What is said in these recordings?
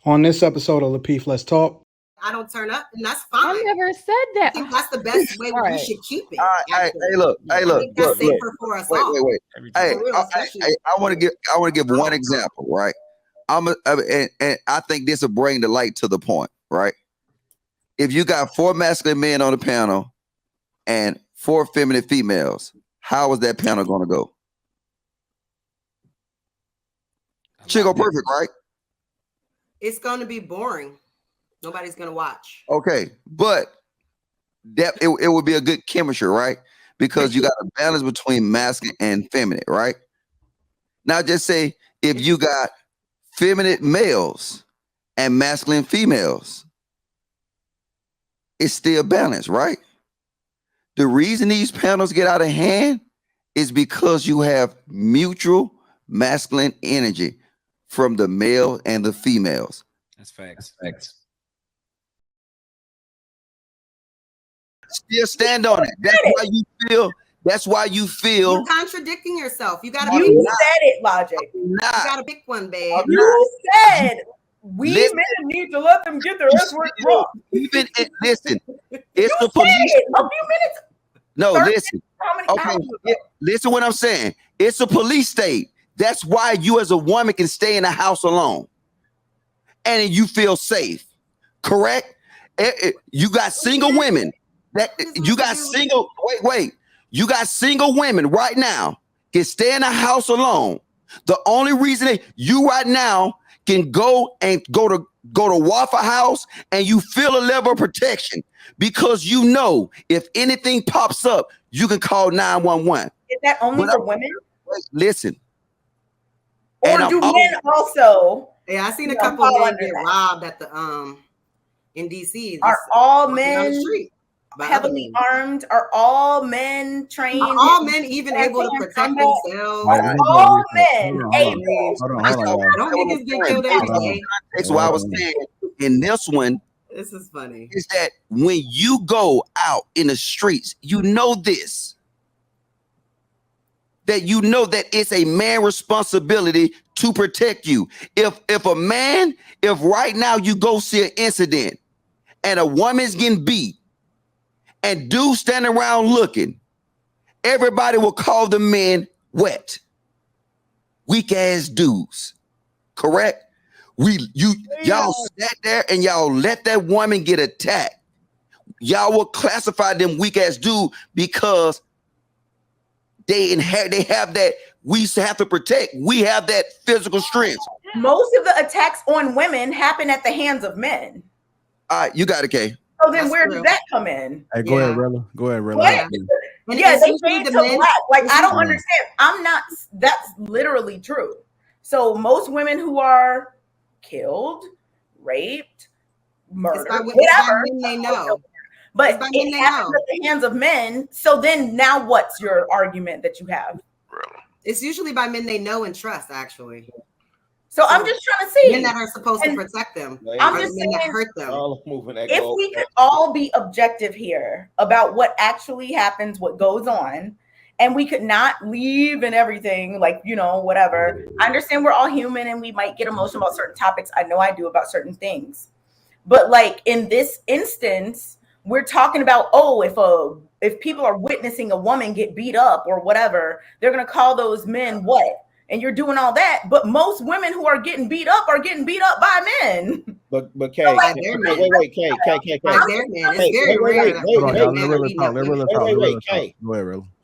On this episode of Lapeef, Let's Talk. I don't turn up, and that's fine. I never said that. I think that's the best way we should keep it. Hey, look. I think that's safer for us all. Wait. Hey, I want to give one example, right? And I think this will bring the light to the point, right? If you got 4 masculine men on the panel and 4 feminine females, how is that panel going to go? Should go perfect, right? It's going to be boring. Nobody's going to watch. Okay, but that it would be a good chemistry, right? Because you got a balance between masculine and feminine, right? Now, just say if you got feminine males and masculine females, it's still balanced, right? The reason these panels get out of hand is because you have mutual masculine energy from the male and the females. That's facts. Still stand on it. That's why you feel. You're contradicting yourself. You got to. You said it, Logic. You got to pick one, babe. You said we men need to let them get their effort wrong. Listen, it's the police. A few minutes. No, listen. Okay, listen what I'm saying. It's a police state. That's why you as a woman can stay in the house alone and you feel safe. Correct? You got single women. You got single women right now can stay in the house alone. The only reason you right now can go to Waffle House and you feel a level of protection because you know if anything pops up, you can call 911. Is that only for women? Listen. Or do men also? Yeah, I seen a couple of men get robbed at the in DC. Are all men heavily armed? Are all men trained? Are all men even able to protect themselves? Are all men able? Don't niggas get killed every day. That's why I was saying in this one. This is funny. Is that when you go out in the streets, you know this. That you know that it's a man's responsibility to protect you. If right now you go see an incident and a woman's getting beat and dudes standing around looking, everybody will call the men wet. Weak ass dudes. Correct? Y'all sat there and y'all let that woman get attacked. Y'all will classify them weak ass dudes because they have that we have to protect. We have that physical strength. Most of the attacks on women happen at the hands of men. You got it, Kay. So then where does that come in? Hey, go ahead, Rilla. Yeah, they fade to black. Like, I don't understand. That's literally true. So most women who are killed, raped, murdered, whatever, they know. But it happens at the hands of men. So then now what's your argument that you have? It's usually by men they know and trust, actually. So I'm just trying to see. Men that are supposed to protect them. I'm just saying, that hurt them. If we could all be objective here about what actually happens, what goes on, and we could not leave and everything, like, whatever. I understand we're all human and we might get emotional about certain topics. I know I do about certain things. But like in this instance, we're talking about, if people are witnessing a woman get beat up or whatever, they're going to call those men what? And you're doing all that. But most women who are getting beat up by men. But Kay, wait, Kay. Kay.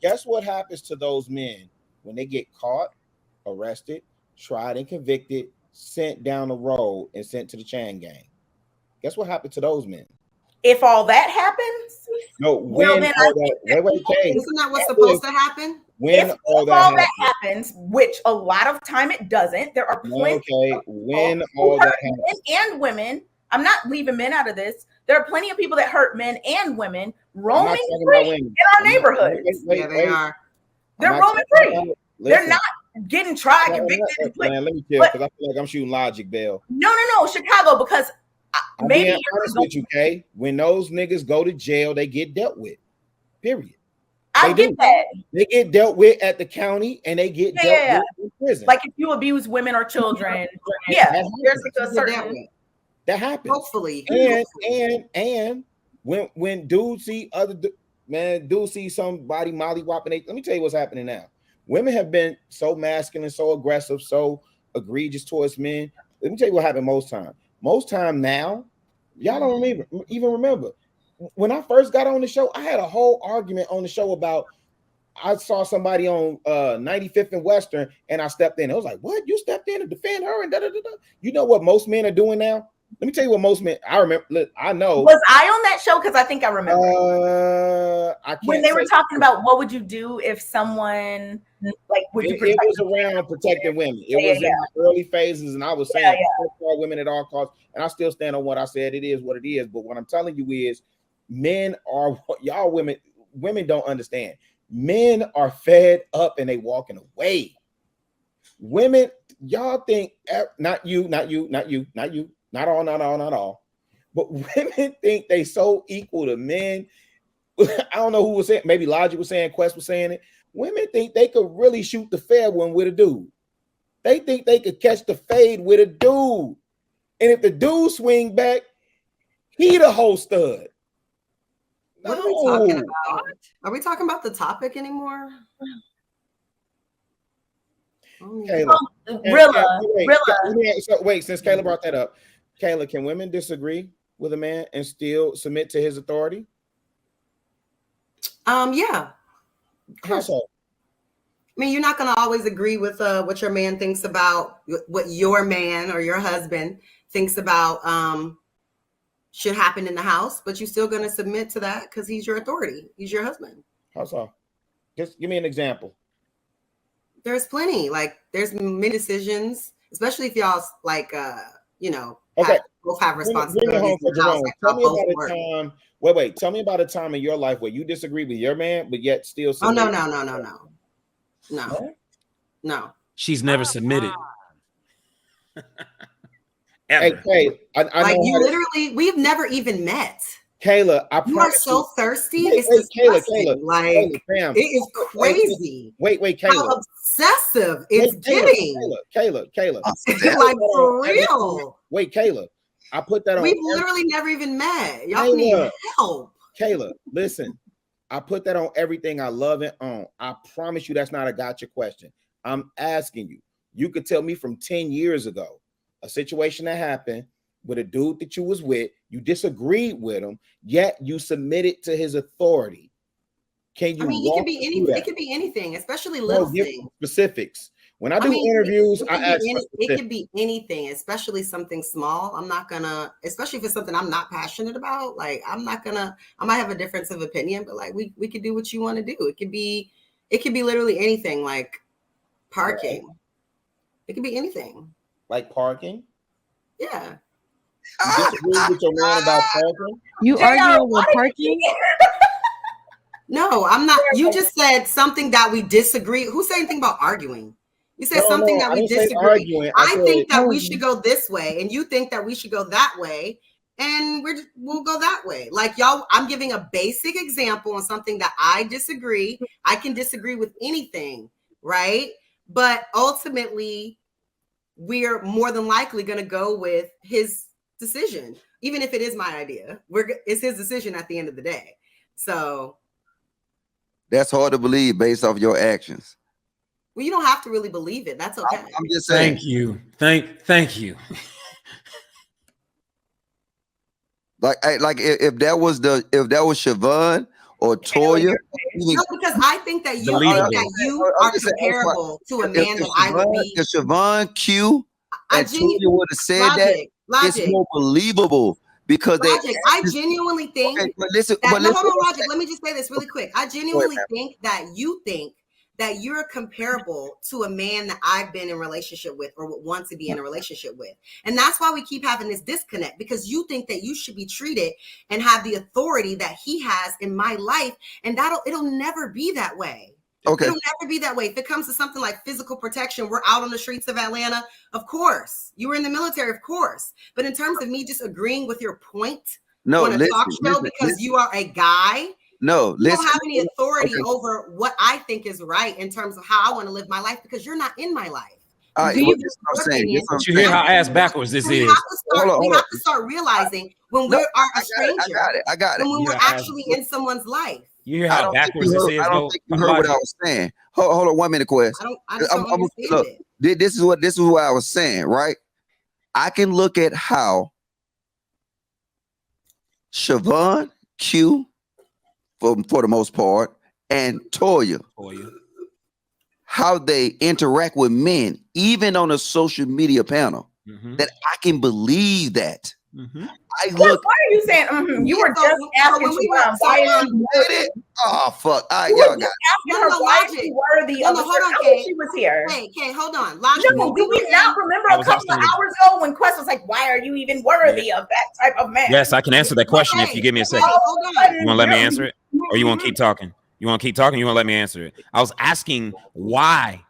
Guess what happens to those men when they get caught, arrested, tried and convicted, sent down the road and sent to the chain gang? Guess what happened to those men? If all that happens, wait, Kay. Isn't that what's supposed to happen? If all that happens, which a lot of time it doesn't, there are plenty of when all that happens, men and women. I'm not leaving men out of this. There are plenty of people that hurt men and women roaming free in our neighborhoods. Yeah, they are. They're roaming free. They're not getting tried, convicted. Man, let me chill because I feel like I'm shooting logic, Bill. No, Chicago, because maybe I'm honest with you, Kay. When those niggas go to jail, they get dealt with. Period. I get that. They get dealt with at the county and they get dealt with in prison. Like if you abuse women or children, there's a certain That happens. Hopefully. And when dudes see dudes see somebody mollywopping. Let me tell you what's happening now. Women have been so masculine, so aggressive, so egregious towards men. Let me tell you what happened most time. Most time now, y'all don't even remember. When I first got on the show, I had a whole argument on the show about I saw somebody on 95th and Western, and I stepped in. I was like, "What? You stepped in to defend her?" And da da da da. You know what most men are doing now? Let me tell you what most men. I remember. Look, I know. Was I on that show? Because I think I remember. I can't when they were talking about what would you do if someone like would you protect? It was around protecting women. It was in the early phases, and I was saying protect women at all costs. And I still stand on what I said. It is what it is. But what I'm telling you is, men are y'all women. Women don't understand. Men are fed up and they walking away. Women, y'all think not all. But women think they so equal to men. I don't know who was saying, maybe Logic was saying, Quest was saying it. Women think they could really shoot the fair one with a dude. They think they could catch the fade with a dude. And if the dude swing back, he the whole stud. What are we talking about? Are we talking about the topic anymore? Rilla. Wait, since Kayla brought that up, Kayla, can women disagree with a man and still submit to his authority? Yeah. How so? I mean, you're not going to always agree with what your man thinks about what your man or your husband thinks about should happen in the house, but you're still going to submit to that because he's your authority. He's your husband. How so? Just give me an example. There's plenty. Like, there's many decisions, especially if y'all like, both have responsibilities. Tell me about a time. Wait. Tell me about a time in your life where you disagree with your man, but yet still. Oh no. She's never submitted. Hey, I like know you literally, we've never even met. Kayla, you are so thirsty. It's disgusting. Kayla, like Kayla, it is crazy. Wait, Kayla. How obsessive it's getting. Kayla. Like for real. Wait, Kayla. I put that on. We've literally never even met. Y'all need help. Kayla, listen. I put that on everything I love and own. I promise you that's not a gotcha question. I'm asking you. You could tell me from 10 years ago a situation that happened with a dude that you was with, you disagreed with him, yet you submitted to his authority. Can you? I mean, it could be anything. It could be anything, especially little things. Specifics. When I do interviews, I ask for specifics. It could be anything, especially something small. I'm not gonna, especially if it's something I'm not passionate about. Like I might have a difference of opinion, but like we could do what you want to do. It could be literally anything, like parking. Right. It could be anything. Like parking? Yeah. You disagree with your man about parking? You argue with parking? No, I'm not. You just said something that we disagree. Who said anything about arguing? You said something that we disagree. I think that we should go this way, and you think that we should go that way, and we'll go that way. Like y'all, I'm giving a basic example on something that I disagree. I can disagree with anything, right? But ultimately, we're more than likely going to go with his decision, even if it is my idea. It's his decision at the end of the day. So that's hard to believe based off your actions. Well, you don't have to really believe it. That's okay. I'm just saying. Thank you. Thank you. Like if that was Siobhan or Toya. No, because I think that you are comparable to a man that I would be. If Siobhan, Q, and Toya would have said it's more believable because I genuinely think. Okay, but listen, hold on, Logic. Let me just say this really quick. I genuinely think that you think that you're comparable to a man that I've been in a relationship with or would want to be in a relationship with. And that's why we keep having this disconnect, because you think that you should be treated and have the authority that he has in my life. And it'll never be that way. Okay. It'll never be that way. If it comes to something like physical protection, we're out on the streets of Atlanta. Of course. You were in the military, of course. But in terms of me just agreeing with your point on a talk show because you are a guy, no, you don't have any authority over what I think is right in terms of how I want to live my life because you're not in my life. All right, You hear how ass backwards this is. We have to start realizing when we are a stranger. I got it. And when we're actually in someone's life. You hear how backwards this is? I don't think you heard what I was saying. Hold on 1 minute, Quest. I just don't understand it. This is what I was saying, right? I can look at how Siobhan, Q, for the most part, and Toya, how they interact with men, even on a social media panel, that I can believe that. I look. Why are you saying? You were just asking Siobhan why is she Oh fuck! All right, you y'all were got just asking her why is she worthy of hold on, Kay. She was here. Kay, hold on. No, do we not remember a couple of hours ago when Quest was like, "Why are you even worthy of that type of man?" Yes, I can answer that question if you give me a second. You want to let me answer it, or you want to keep talking? You want to keep talking? You want to let me answer it? I was asking why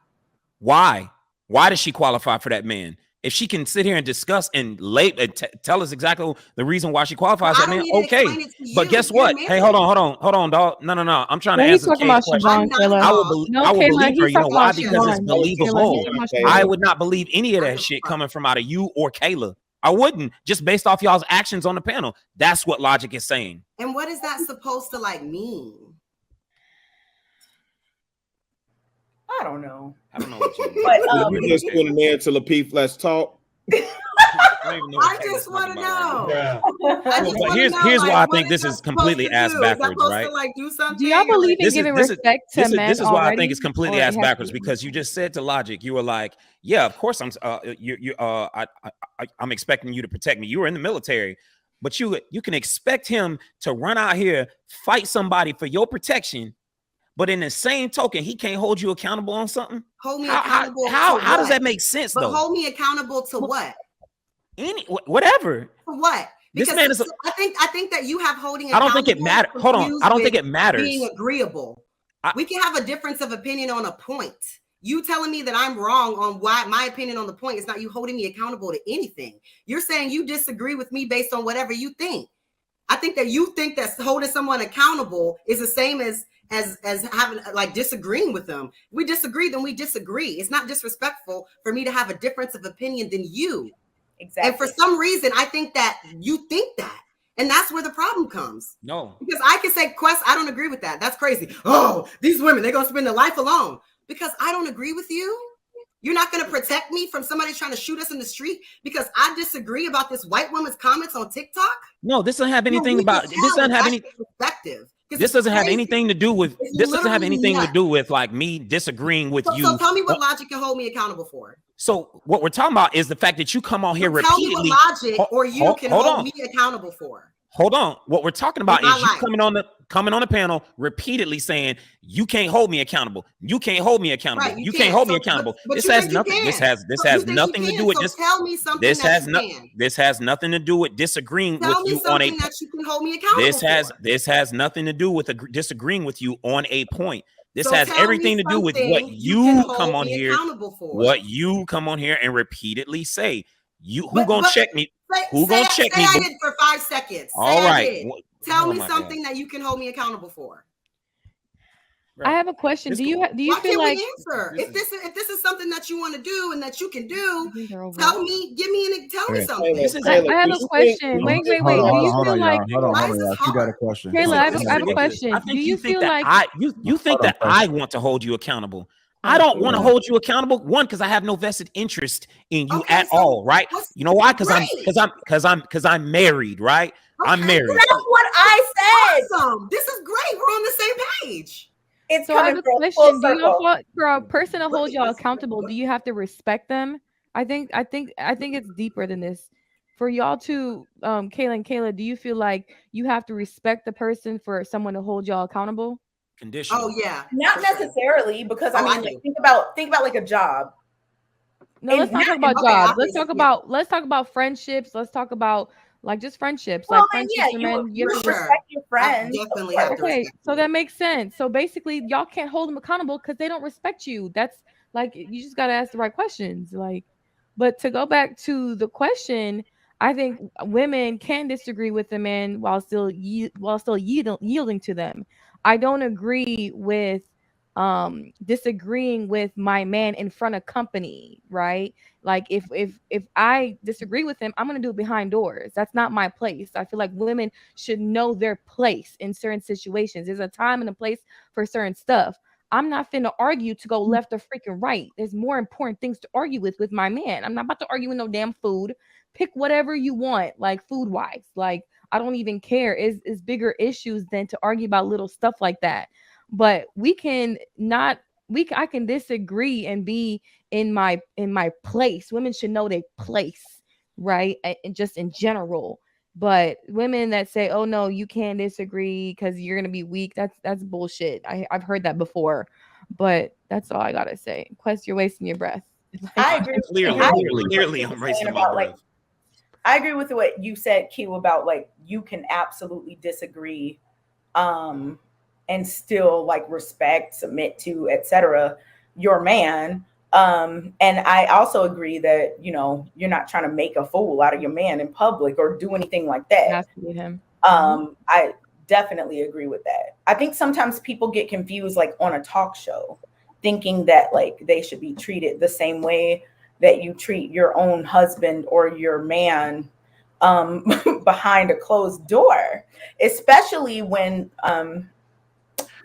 does she qualify for that man? If she can sit here and discuss and tell us exactly the reason why she qualifies that man, okay. But guess what? Hey, hold on, dog. No. I'm trying to answer Kay's question. I will believe her. You know why? Because it's believable. I would not believe any of that shit coming from out of you or Kayla. I wouldn't, just based off y'all's actions on the panel. That's what logic is saying. And what is that supposed to mean? I don't know. I don't know what you but you just put in there to Lapeef, let's talk. I just want to know. Here's why I think this is completely ass backwards, right? Do y'all believe in giving respect to men? This is why I think it's completely ass backwards, because you just said to logic, you were like, yeah, of course I'm expecting you to protect me. You were in the military, but you can expect him to run out here, fight somebody for your protection. But in the same token, he can't hold you accountable on something. Hold me accountable. How does that make sense, though? Hold me accountable to what? Whatever. For what? Because this man is. I think that you have holding. I don't think it matters. Hold on. I don't think it matters. Being agreeable. We can have a difference of opinion on a point. You telling me that I'm wrong on why my opinion on the point is not you holding me accountable to anything. You're saying you disagree with me based on whatever you think. I think that you think that holding someone accountable is the same as having disagreeing with them. We disagree, then we disagree. It's not disrespectful for me to have a difference of opinion than you. Exactly. And for some reason, I think that you think that. And that's where the problem comes. No. Because I can say, Quest, I don't agree with that. That's crazy. Oh, these women, they're going to spend their life alone. Because I don't agree with you. You're not going to protect me from somebody trying to shoot us in the street because I disagree about this white woman's comments on TikTok? No, this doesn't have anything about this doesn't have any perspective. This doesn't have anything to do with like me disagreeing with you. So tell me what logic can hold me accountable for. So what we're talking about is the fact that you come on here repeatedly. Tell me what logic or you can hold me accountable for. Hold on. What we're talking about is you coming on the panel repeatedly saying you can't hold me accountable. You can't hold me accountable. Right, you can't hold me accountable. This has nothing. This has nothing to do with this. Tell me something. This has nothing to do with disagreeing with you on a. That you can hold me accountable. This has nothing to do with disagreeing with you on a point. This has everything to do with what you come on here. What you come on here and repeatedly say. Who gonna check me? Who gonna check me? I did for 5 seconds. All right. Tell me something that you can hold me accountable for. I have a question. Do you feel like answer? If this is something that you want to do and that you can do, tell me something. I have a question. Wait. Do you feel like you got a question? Kayla, I have a question. Do you feel like you think that I want to hold you accountable? I don't want to hold you accountable. One, because I have no vested interest in you at all, right? You know why? Because I'm married, right? Okay, I'm married. That's what I said. Awesome. This is great. We're on the same page. So I have a question. Do you for a person to hold y'all accountable, do you have to respect them? I think it's deeper than this. For y'all to Kayla and Kayla, do you feel like you have to respect the person for someone to hold y'all accountable? Conditional. Oh yeah, not necessarily, because think about like a job. No, let's not talk about jobs. Let's talk about friendships. Let's talk about just friendships. Well, like friendships, you have to respect your friends. Definitely have to respect so that makes sense. So basically, y'all can't hold them accountable because they don't respect you. That's you just gotta ask the right questions. But to go back to the question, I think women can disagree with the men while still yielding to them. I don't agree with disagreeing with my man in front of company, right? Like if I disagree with him, I'm gonna do it behind doors. That's not my place. I feel like women should know their place in certain situations. There's a time and a place for certain stuff. I'm not finna argue to go left or freaking right. There's more important things to argue with my man. I'm not about to argue with no damn food. Pick whatever you want, like food wise. Like I don't even care. Is bigger issues than to argue about little stuff like that. But we can not. I can disagree and be in my place. Women should know their place, right? And just in general. But women that say, "Oh no, you can't disagree because you're gonna be weak," that's bullshit. I've heard that before, but that's all I gotta say. Quest, you're wasting your breath. I agree. Clearly, I'm wasting my breath. I agree with what you said, Q, about like you can absolutely disagree, and still like respect, submit to, etc. your man. And I also agree that, you know, you're not trying to make a fool out of your man in public or do anything like that. It has to be him. I definitely agree with that. I think sometimes people get confused, like on a talk show, thinking that like they should be treated the same way that you treat your own husband or your man behind a closed door, especially when,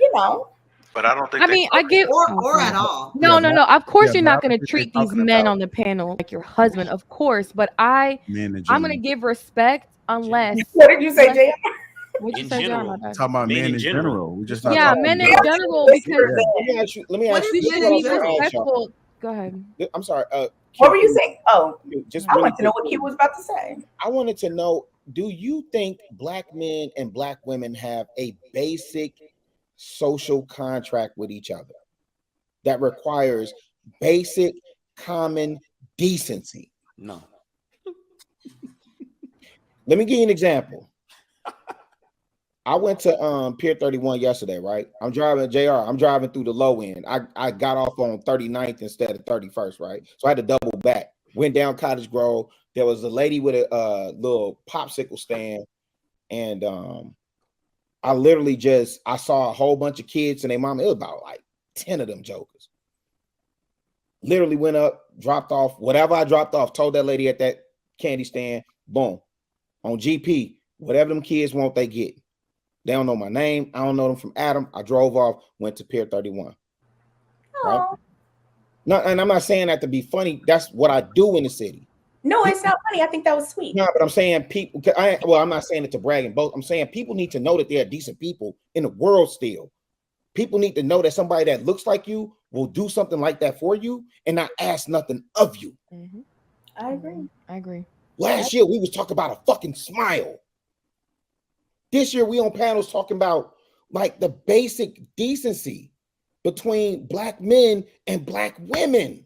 you know. But I don't think. I mean, I get or at all. No. Of course, you're not going to treat these men on the panel like your husband, of course. But I'm going to give respect unless. What did you say, Jay? What you say, John? Talking about men in general. We just not men in general, because let me ask you. we should be respectful. Go ahead. I'm sorry. What were you saying? Oh, just I want to know what Q was about to say. I wanted to know, do you think black men and black women have a basic social contract with each other that requires basic common decency? No. Let me give you an example. I went to Pier 31 yesterday, right? I'm driving through the low end. I got off on 39th instead of 31st, right? So I had to double back. Went down Cottage Grove. There was a lady with a little popsicle stand, and I literally I saw a whole bunch of kids and their mama. It was about like 10 of them jokers. Literally went up, dropped off whatever I dropped off, told that lady at that candy stand, boom, on GP, whatever them kids want, they get. They don't know my name. I don't know them from Adam. I drove off, went to Pier 31. Right? No, and I'm not saying that to be funny. That's what I do in the city. No, it's not funny. I think that was sweet. No, but I'm saying people. I'm not saying it to brag and boast. I'm saying people need to know that they're decent people in the world still. People need to know that somebody that looks like you will do something like that for you and not ask nothing of you. Mm-hmm. I agree. Last year we was talking about a fucking smile. This year we on panels talking about like the basic decency between black men and black women,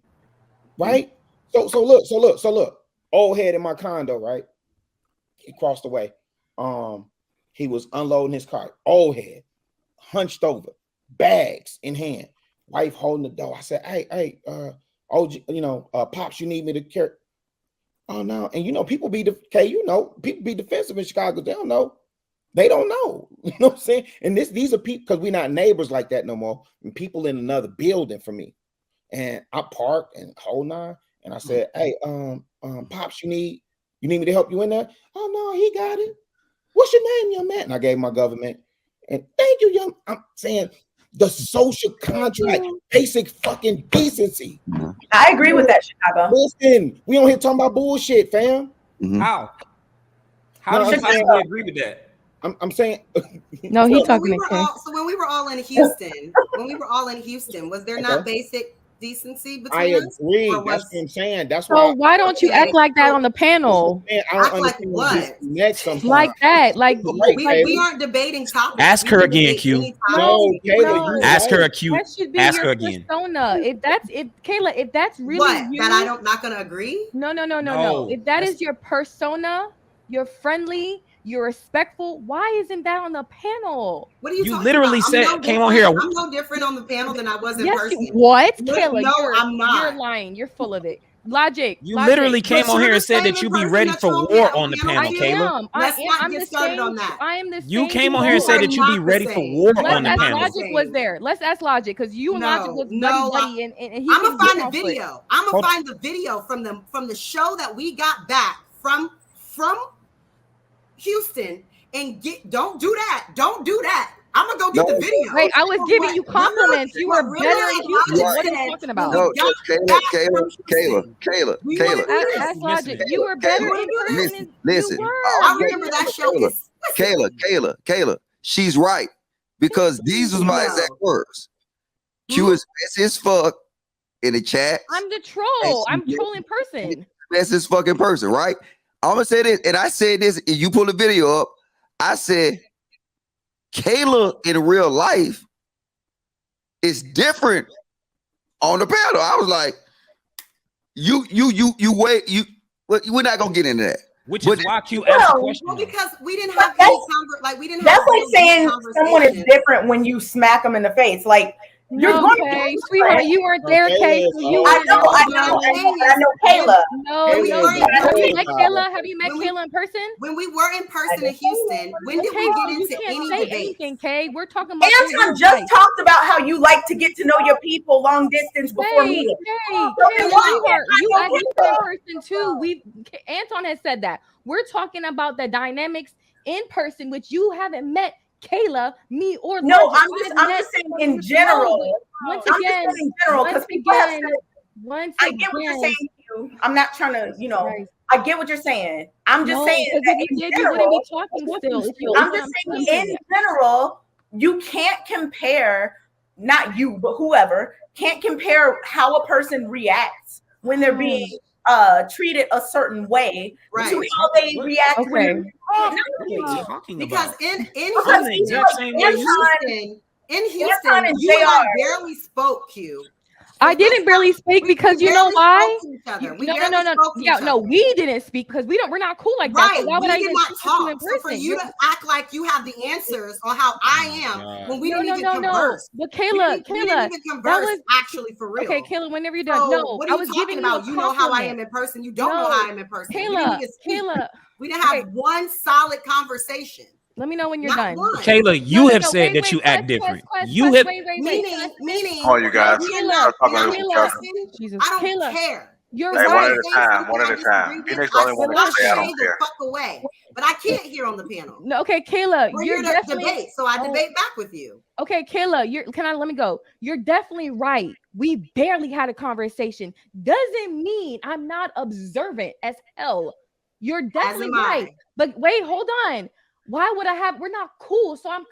right? So look. Old head in my condo, right? He crossed the way. He was unloading his car. Old head, hunched over, bags in hand. Wife holding the door. I said, "Hey, Pops, you need me to carry?" Oh no, and people be people be defensive in Chicago. They don't know. They don't know. You know what I'm saying? And these are people, because we're not neighbors like that no more. And people in another building from me. And I parked and hold on. And I said, "Hey, Pops, you need me to help you in there?" "Oh no, he got it." "What's your name, young man?" And I gave my government. And "Thank you, young." I'm saying the social contract, basic fucking decency. I agree with that, Chicago. Listen, we on here talking about bullshit, fam. Mm-hmm. How do you possibly agree with that? I'm saying no. He talking so when we were all in Houston, was there not basic decency between us? I agree. That's what I'm saying. That's why don't you act like that on the panel? I don't understand what? Next sometimes. Like that. Like we aren't debating topics. Ask her again, Q. No, Kayla, ask her a Q. That should be ask your her again. Persona. If that's it, Kayla, if that's really what? you, That I'm not gonna agree? No. If that is your persona, you're friendly, you're respectful. Why isn't that on the panel? What are you talking literally about? said came on here. I'm no different on the panel than I was in person. What? No, Kayla, I'm not. You're lying. You're full of it. Logic. You literally came on here and said that you be ready for war on the panel, Kayla. I'm the same. I am the same. You came on here and said that you be ready for war on the panel. Logic was there. Let's ask Logic because you and Logic was buddy, and he. I'm gonna find the video. I'm gonna find the video from the show that we got back from Houston and don't do that. Don't do that. I'm gonna go get the video. Wait, I was giving you compliments. You were better in Houston. What are you talking about? No, Kayla. That's Logic. You were better in person. Listen. I remember that show. Kayla. She's right because these was my exact words. She was messy as fuck in the chat. I'm the troll. I'm trolling person. Messy as fucking person, right? I'm gonna say this, and I said this. If you pull the video up, I said Kayla in real life is different on the panel. I was like, we're not gonna get into that. Which is why Q asked the question. Well, because we didn't have any That's like saying someone is different when you smack them in the face. Like, okay, sweetheart, you weren't there, Kay. I know Kayla. No, have you met Kayla? Have you met Kayla in person? When we were in person in Houston, when did we get into any debate? Kay, we're talking about. Anton just talked about how you like to get to know your people long distance before meeting. You met in person too. Anton has said that. We're talking about the dynamics in person, which you haven't met. Kayla, me, or no, I'm just saying in general. Once again, because people have said, I get what you're saying. I'm not trying to, I get what you're saying. I'm just saying that in general, I'm just saying in general, you can't compare, not you, but whoever, can't compare how a person reacts when they're being treated a certain way to how they react when because in Houston, you and I barely spoke, Q. I didn't barely speak because you know why? No. We didn't speak because we're not cool like that. Right. So why would I even talk? So for you to act like you have the answers on how I am when we didn't even converse. But Kayla, we didn't even converse actually for real. Okay, Kayla, whenever you're done. No, what are you talking about? You know how I am in person. You don't know how I am in person. Kayla, we didn't have one solid conversation. Let me know when you're done. Kayla, you have said that you act different. You have meaning. Oh, you guys. I don't care. You're right. One at a time. Phoenix only one to say I don't care. Fuck away. But I can't hear on the panel. No, okay, Kayla, you're definitely debate, so I debate back with you. Okay, Kayla, let me go. You're definitely right. We barely had a conversation. Doesn't mean I'm not observant as hell. You're definitely right. But wait, hold on. Why would we're not cool. So I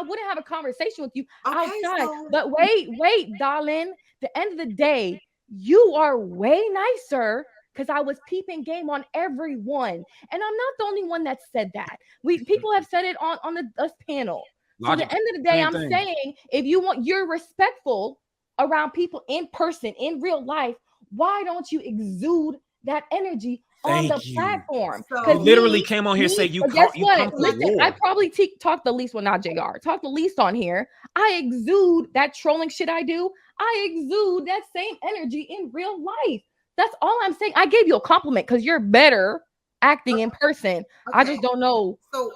wouldn't have a conversation with you outside. So... But wait, darling. The end of the day, you are way nicer because I was peeping game on everyone. And I'm not the only one that said that. People have said it on us panel. So at the end of the day, I'm saying if you're respectful around people in person, in real life, why don't you exude that energy on the platform? So, you literally came on here and say you come Listen, I probably talk the least, well, not JR, talk the least on here. I exude that trolling shit I do. I exude that same energy in real life. That's all I'm saying. I gave you a compliment because you're better acting in person. I just don't know. So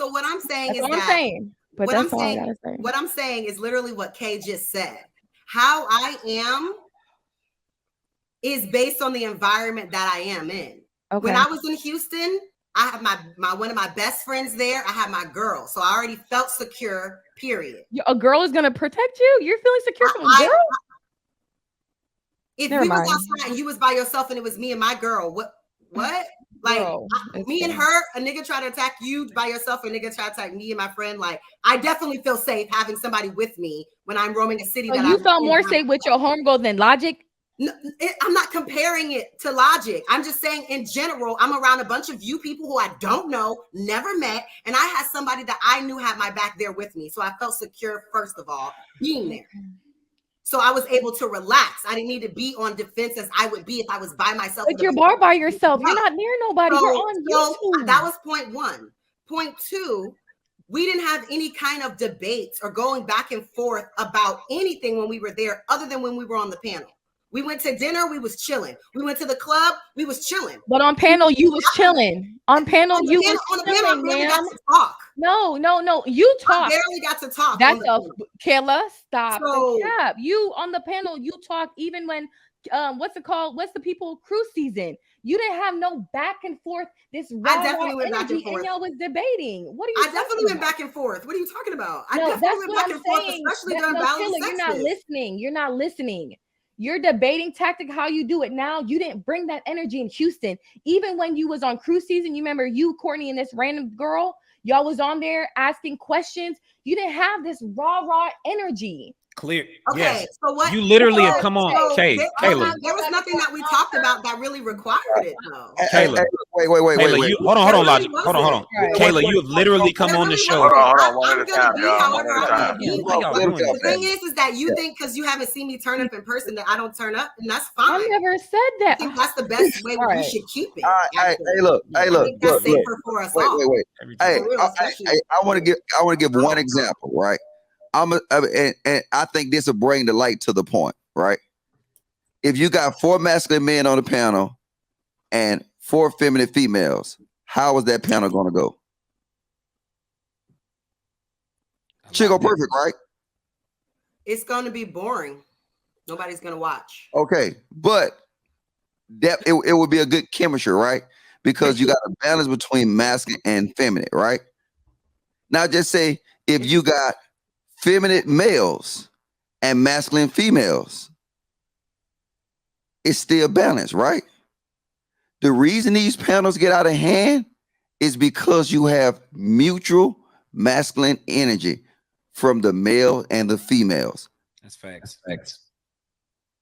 what I'm saying is what I'm saying is literally what Kay just said. How I am is based on the environment that I am in. Okay. When I was in Houston, I have my one of my best friends there. I had my girl, so I already felt secure. Period. A girl is gonna protect you. You're feeling secure from a girl. If we was outside and you was by yourself and it was me and my girl, what? Like me and her, a nigga try to attack you by yourself, a nigga try to attack me and my friend. Like I definitely feel safe having somebody with me when I'm roaming a city. So you felt more safe with your homegirl than Logic? No, I'm not comparing it to Logic. I'm just saying in general, I'm around a bunch of you people who I don't know, never met, and I had somebody that I knew had my back there with me. So I felt secure, first of all, being there. So I was able to relax. I didn't need to be on defense as I would be if I was by myself. But you're by yourself. You're not near nobody. You're on YouTube. That was point one. Point two, we didn't have any kind of debates or going back and forth about anything when we were there other than when we were on the panel. We went to dinner, we was chilling. We went to the club, we was chilling. But on panel, you was chilling. On panel, you was chilling, I barely got to talk. No, you talk. I barely got to talk. That's Kayla, stop So, the cap. You on the panel, you talk even when what's it called? What's the people cruise season? You didn't have no back and forth. This raw energy, and y'all was debating. What are you? I definitely went back and forth. What are you talking about? I No, definitely went back and forth, especially during balance. You're not listening. You're not listening. Your debating tactic, how you do it now, you didn't bring that energy in Houston. Even when you was on cruise season, you remember you, Courtney, and this random girl, y'all was on there asking questions. You didn't have this raw energy. Clear. Okay, yes. So what? You literally have come on, Kayla. There was nothing that we talked about that really required it, though. Kayla, wait. Hold on, Logic. Hold on. Kayla, you have literally come on the show. Hold on. One I'm at a gonna time, be y'all. however One at a I'm time. gonna be. The thing is that you think because you haven't seen me turn up in person that I don't turn up, and that's fine. I never said that. I think that's the best way we should keep it. Hey, look. I think that's safer for us all. Wait. Hey, I want to give one example, right? And I think this will bring the light to the point, right? If you got 4 masculine men on the panel and 4 feminine females, how is that panel going to go? Should go perfect, right? It's going to be boring. Nobody's going to watch. Okay, but that it would be a good chemistry, right? Because you got a balance between masculine and feminine, right? Now, just say if you got feminine males and masculine females, it's still balanced, right? The reason these panels get out of hand is because you have mutual masculine energy from the male and the females. That's facts.